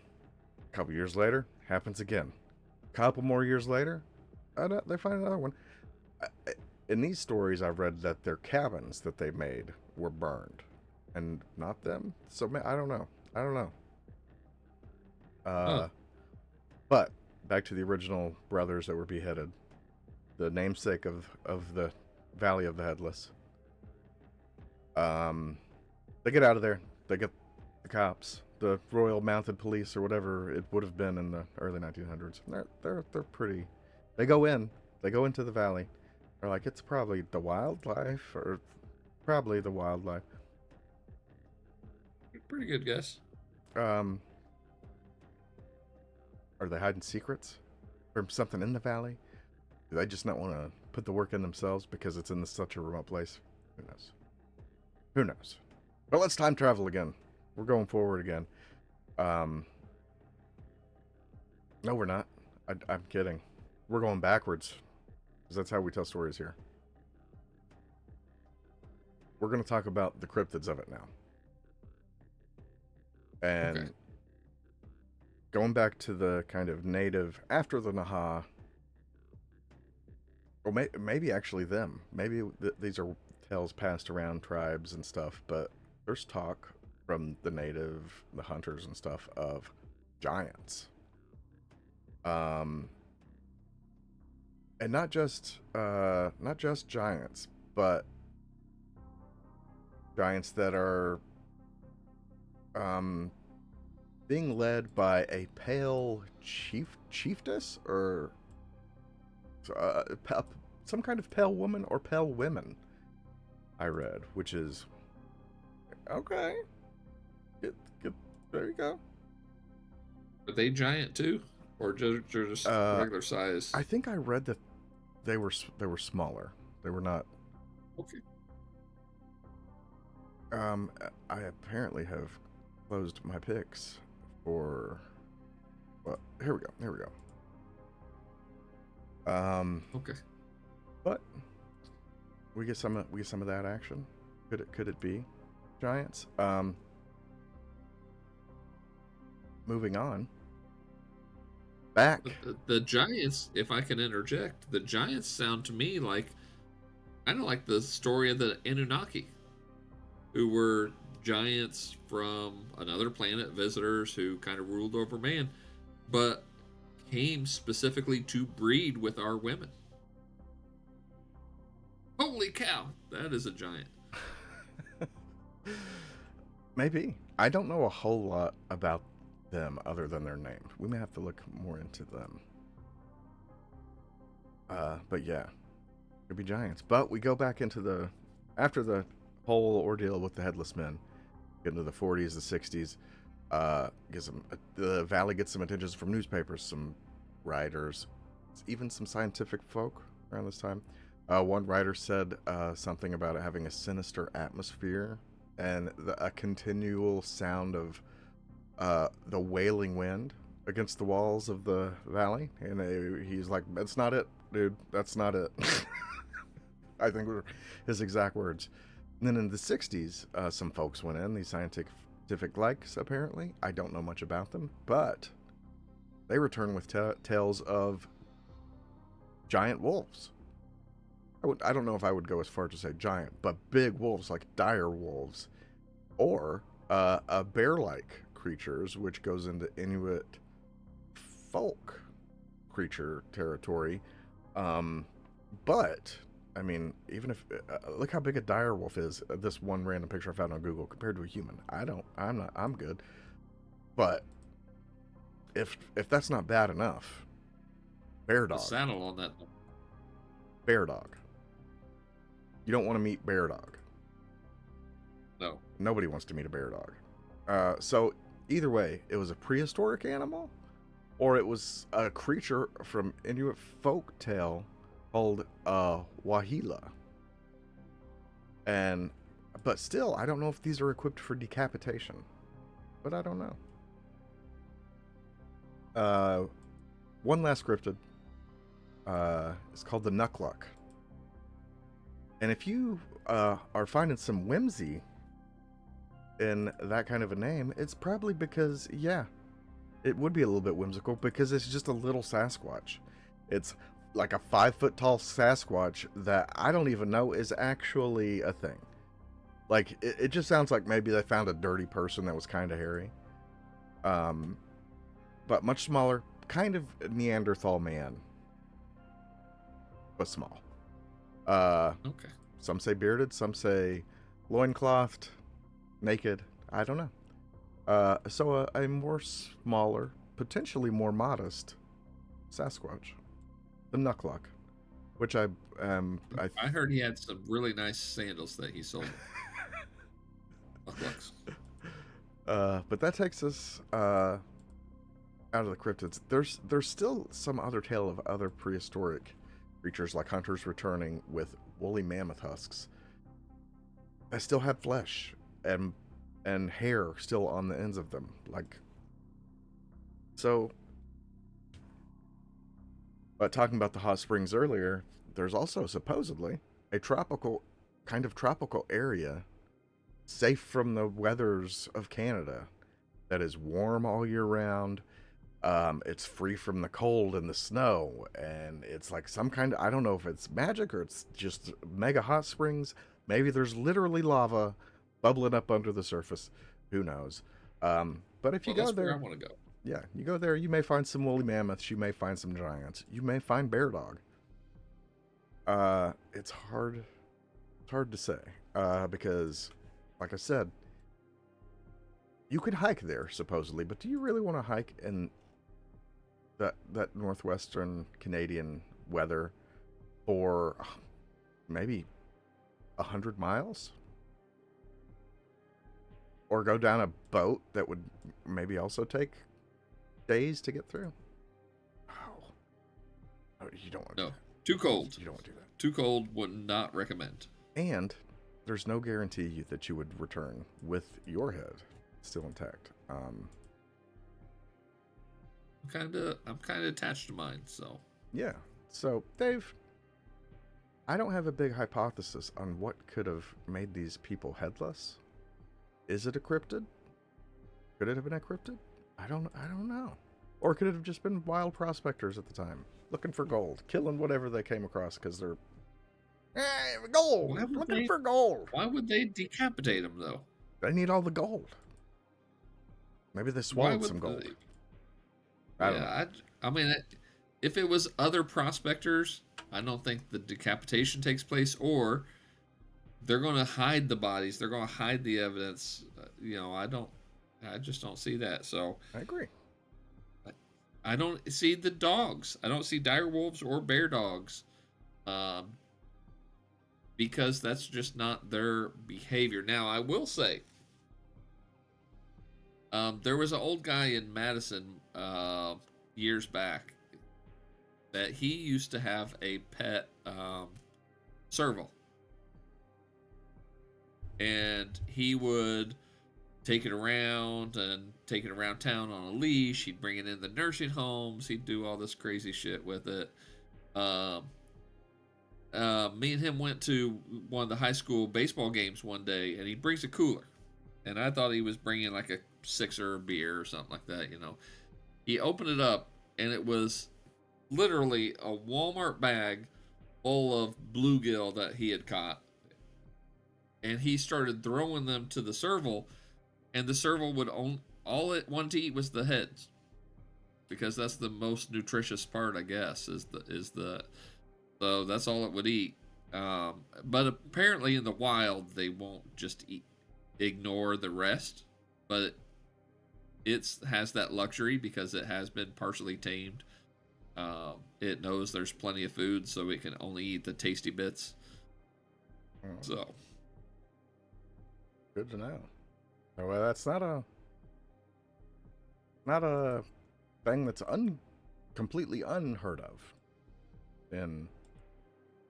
couple years later, happens again. A couple more years later, they find another one. In these stories, I've read that their cabins that they made were burned, and not them. So I don't know. But back to the original brothers that were beheaded, the namesake of the Valley of the Headless. They get out of there. They get the cops, the Royal Mounted Police, or whatever it would have been in the early 1900s. They're pretty. They go into the valley. They're like, it's probably the wildlife. Pretty good guess. Are they hiding secrets or something in the valley? Do they just not want to put the work in themselves because it's in such a remote place? Who knows? But let's time travel again. We're going forward again. No, we're not. I'm kidding. We're going backwards, because that's how we tell stories here. We're going to talk about the cryptids of it now. And going back to the kind of native after the Naha, or maybe actually them. Maybe these are tales passed around tribes and stuff, but there's talk from the native, the hunters and stuff of giants. And not just giants, but giants that are being led by a pale chiefess or some kind of pale woman or pale women. I read, which is okay. Get, there you go. Are they giant too, or just regular size? I think I read that they were smaller. They were not. Okay. I apparently have closed my picks for. Well, here we go. Okay. But we get some of that action. Could it be giants? Moving on. Back. The giants, if I can interject, the giants sound to me like kind of like the story of the Anunnaki, who were giants from another planet, visitors who kind of ruled over man, but came specifically to breed with our women. Holy cow, that is a giant. Maybe. I don't know a whole lot about them other than their name. We may have to look more into them. But yeah, could be giants. But we go back into after the whole ordeal with the headless men, get into the 40s, the 60s. The valley gets some attention from newspapers, some writers, even some scientific folk around this time. One writer said something about it having a sinister atmosphere and a continual sound of the wailing wind against the walls of the valley. And he's like, that's not it, dude. That's not it. I think were his exact words. And then in the 60s, some folks went in, these scientific likes, apparently. I don't know much about them, but they return with tales of giant wolves. I don't know if I would go as far to say giant, but big wolves, like dire wolves, or bear-like creatures, which goes into Inuit folk creature territory. But I mean, even if look how big a dire wolf is. This one random picture I found on Google compared to a human. I'm good. But if that's not bad enough, bear dog. The saddle on that. Bear dog. You don't want to meet bear dog. No. Nobody wants to meet a bear dog. So either way, it was a prehistoric animal, or it was a creature from Inuit folk tale called Wahila. But still, I don't know if these are equipped for decapitation. But I don't know. One last cryptid. It's called the Nukluk. And if you are finding some whimsy in that kind of a name, it's probably because, yeah, it would be a little bit whimsical because it's just a little Sasquatch. It's like a 5-foot tall Sasquatch that I don't even know is actually a thing. Like, it just sounds like maybe they found a dirty person that was kind of hairy. But much smaller, kind of Neanderthal man. But small. Okay. Some say bearded, some say loinclothed, naked. I don't know. So a more smaller, potentially more modest Sasquatch, the Nukluk, which I heard he had some really nice sandals that he sold. Nukluks. But that takes us out of the cryptids. There's still some other tale of other prehistoric creatures like hunters returning with woolly mammoth husks that still have flesh and hair still on the ends of them. Like, so, but talking about the hot springs earlier, there's also supposedly a tropical area safe from the weathers of Canada that is warm all year round, It's free from the cold and the snow, and it's like some kind of, I don't know if it's magic or it's just mega hot springs. Maybe there's literally lava bubbling up under the surface. Who knows? But if you Well, go that's where I there, want to go. yeah, you go there, you may find some woolly mammoths, you may find some giants, you may find bear dog. It's hard to say, because, like I said, you could hike there supposedly, but do you really want to hike in that northwestern Canadian weather for maybe 100 miles? Or go down a boat that would maybe also take days to get through? Oh, you don't want to. No, too cold. You don't want to do that. Too cold. Would not recommend. And there's no guarantee that you would return with your head still intact. I'm kind of attached to mine, so. Yeah. So, Dave, I don't have a big hypothesis on what could have made these people headless. Is it a cryptid? Could it have been a cryptid? I don't know. Or could it have just been wild prospectors at the time, looking for gold, killing whatever they came across because they're gold, looking for gold. Why would they decapitate them though? They need all the gold. Maybe they swallowed some gold. I don't know. I mean, if it was other prospectors, I don't think the decapitation takes place, or they're going to hide the bodies. They're going to hide the evidence. I just don't see that. So I agree. I don't see the dogs. I don't see dire wolves or bear dogs, because that's just not their behavior. Now, I will say, there was an old guy in Madison years back that he used to have a pet serval. And he would take it around town on a leash. He'd bring it in the nursing homes. He'd do all this crazy shit with it. Me and him went to one of the high school baseball games one day, and he brings a cooler. And I thought he was bringing like a sixer beer or something like that, He opened it up, and it was literally a Walmart bag full of bluegill that he had caught. And he started throwing them to the serval, and the serval would all it wanted to eat was the heads, because that's the most nutritious part, I guess, so that's all it would eat. But apparently in the wild they won't just ignore the rest, but it has that luxury because it has been partially tamed. It knows there's plenty of food, so it can only eat the tasty bits. So good to know. Well, that's not a thing that's completely unheard of in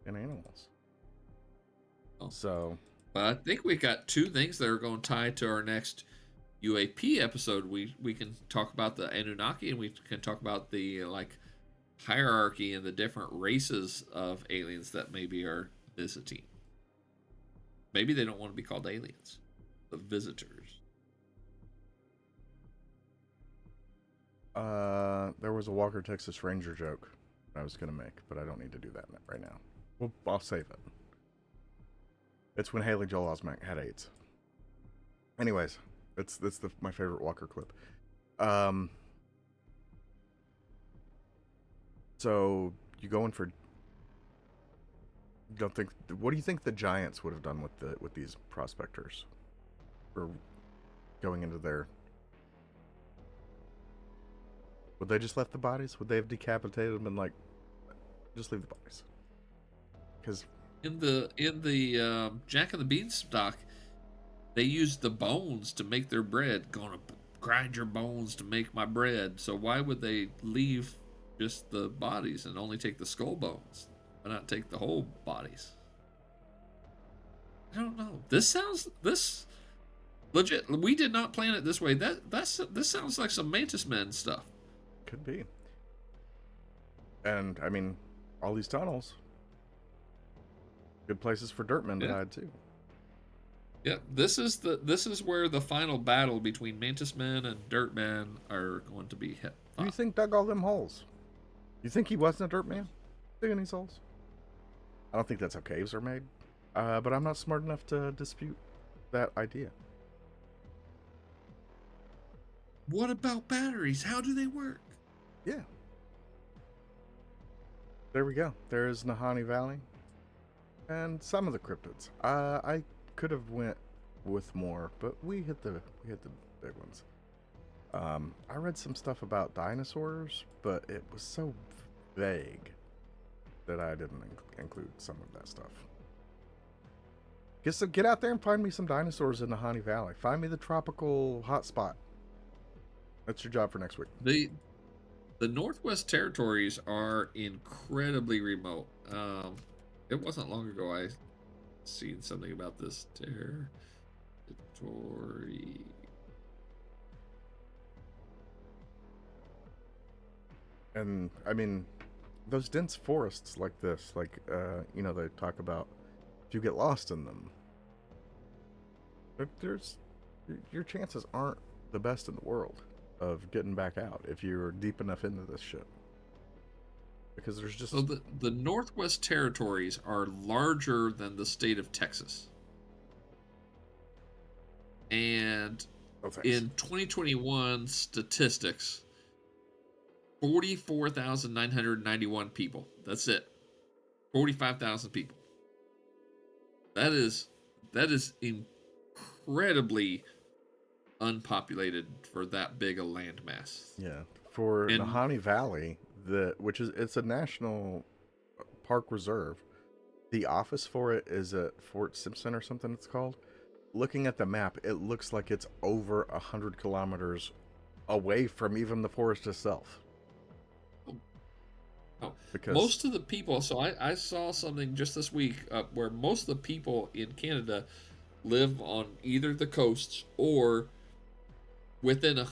animals. Oh. So, but I think we got two things that are going to tie to our next UAP episode. We can talk about the Anunnaki, and we can talk about the hierarchy and the different races of aliens that maybe are visiting. Maybe they don't want to be called aliens, but visitors. There was a Walker, Texas Ranger joke I was going to make, but I don't need to do that right now. Well, I'll save it. It's when Haley Joel Osment had AIDS. Anyways, it's my favorite Walker clip. So you going for? Don't think. What do you think the Giants would have done with these prospectors, or going into their? Would they just left the bodies? Would they have decapitated them and just leave the bodies? Because in the Jack and the Beanstalk, they used the bones to make their bread. Gonna grind your bones to make my bread. So why would they leave just the bodies and only take the skull bones? Why not take the whole bodies? I don't know. This legit. We did not plan it this way. This sounds like some Mantis Men stuff. Could be. And I mean, all these tunnels, good places for dirtmen to hide too. Yeah, this is where the final battle between Mantis Men and Dirtmen are going to be Who do you think dug all them holes? You think he wasn't a dirt man digging these holes? I don't think that's how caves are made. But I'm not smart enough to dispute that idea. What about batteries? How do they work? Yeah. There we go. There's Nahanni Valley. And some of the cryptids. I could have went with more, but we hit the big ones. I read some stuff about dinosaurs, but it was so vague that I didn't include some of that stuff. Get out there and find me some dinosaurs in the Nahanni Valley. Find me the tropical hotspot. That's your job for next week. The Northwest Territories are incredibly remote. It wasn't long ago I seen something about this territory. And I mean, those dense forests like this, like they talk about if you get lost in them, your chances aren't the best in the world of getting back out if you're deep enough into this shit. Because there's just... So the Northwest Territories are larger than the state of Texas. And in 2021 statistics, 44,991 people. That's it. 45,000 people. That is incredibly unpopulated for that big a landmass. Yeah. For Nahanni Valley, it's a national park reserve. The office for it is at Fort Simpson or something it's called. Looking at the map, it looks like it's over 100 kilometers away from even the forest itself. Oh, because most of the people, so I saw something just this week where most of the people in Canada live on either the coasts or within I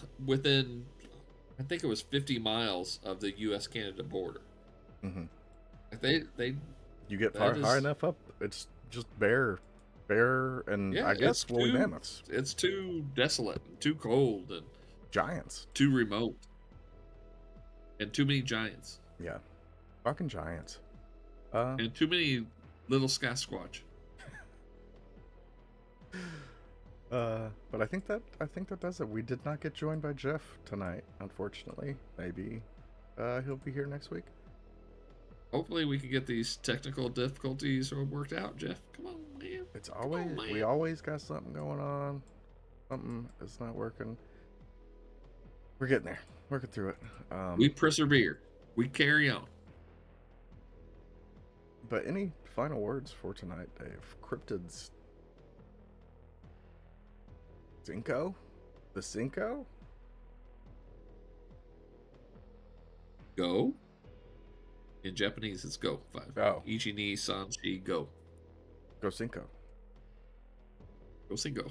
think it was 50 miles of the U.S.-Canada border. Mm-hmm. You get high enough up, it's just bare, and I guess woolly mammoths. It's too desolate, and too cold, and giants, too remote, and too many giants. Yeah, fucking giants, and too many little Sasquatch. But I think that does it. We did not get joined by Jeff tonight, unfortunately. Maybe he'll be here next week. Hopefully we can get these technical difficulties worked out, Jeff. Come on, man. We always got something going on. Something is not working. We're getting there. Working through it. We persevere. We carry on. But any final words for tonight, Dave? Cryptids. Cinco? The Cinco? Go? In Japanese, it's go. 5. Oh. Ichi, ni, san, shi, go. Go Cinco. Go Cinco.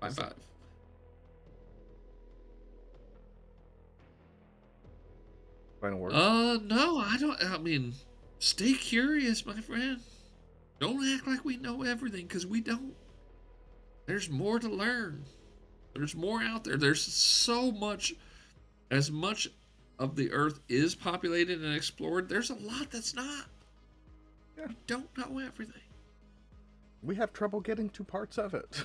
5. Final words? No, I don't. I mean, stay curious, my friend. Don't act like we know everything, because we don't. There's more to learn. There's more out there. There's so much. As much of the Earth is populated and explored, there's a lot that's not. Yeah. We don't know everything. We have trouble getting to parts of it.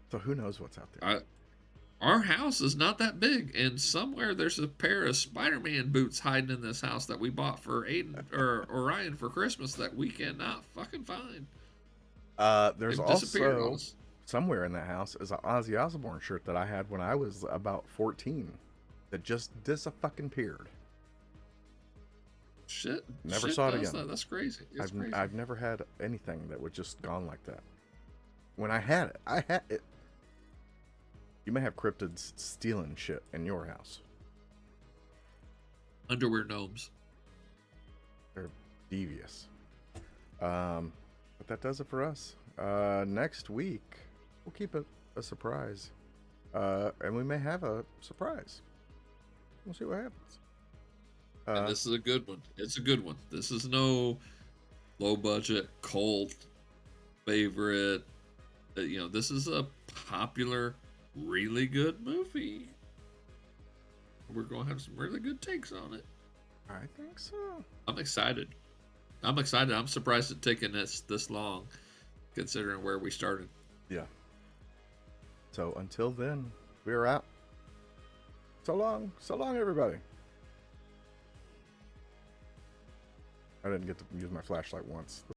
So who knows what's out there? Our house is not that big, and somewhere there's a pair of Spider-Man boots hiding in this house that we bought for Aiden or Orion for Christmas that we cannot fucking find. There's also somewhere in that house is an Ozzy Osbourne shirt that I had when I was about 14 that just disappeared. Shit. Never saw it again. That's crazy. I've never had anything that was just gone like that. When I had it. You may have cryptids stealing shit in your house. Underwear gnomes. They're devious. But that does it for us. Next week, we'll keep it a surprise. And we may have a surprise. We'll see what happens. And this is a good one. It's a good one. This is no low budget cult favorite. This is a popular, really good movie. We're going to have some really good takes on it. I think so. I'm excited. I'm surprised it's taken us this long, considering where we started. Yeah. So until then, we're out. So long, everybody. I didn't get to use my flashlight once.